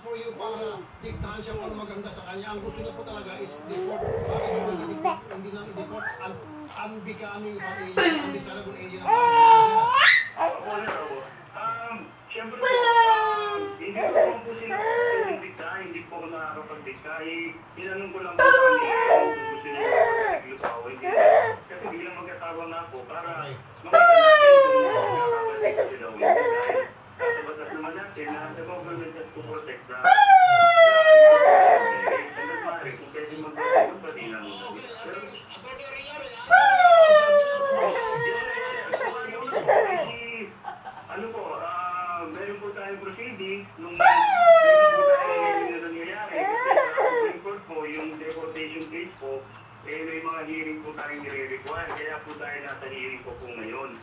for you para diktahan siya kung maganda sa kanya. Ang gusto niya po talaga is deport. Hindi na i-deport. Unbecoming undesirable alien ang Siyempre po, hindi ko naman po sila dikta, hindi po ako nakakapagdikta. Inanong ko lang po sa kanila kung gusto niya naglupawin. Kasi bilang magkatawa na po para makita natin kung nakakapagdikta sila o hindi. Sa batas naman natin na the government has to protect the and that's why kung pwede mag-protect pa din ang ano po, meron po tayong proceeding nung meron po tayong nangyayari. Kasi report po, yung deportation case po, may mga hearing po tayong nire-require. Kaya po tayo nasa hearing po ngayon.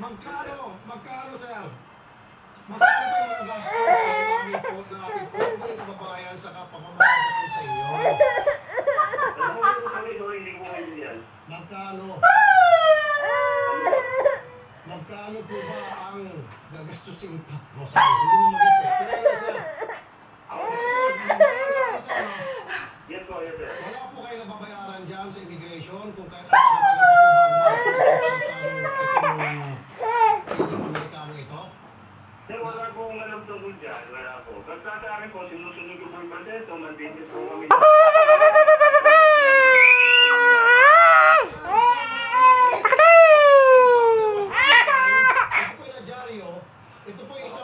Magkano, sir? Magkano ba yung mga gastos sa namin po na ating pwedeng kababayan sa kapamamahay po sa inyo? Alam mo po kami, hindi ko maintindihan. Magkano po ba ang gagastusin mo sa hindi mo mag-isip? Kailangan, sir. Yes po, yes sir. Wala po kayo nababayaran dyan sa immigration kung kahit ano itong Amerikano ito? Sir, wala po akong alam tungkol dyan. Wala po. Basta sa akin po, sinusunod ko po yung proseso, mandito po kami.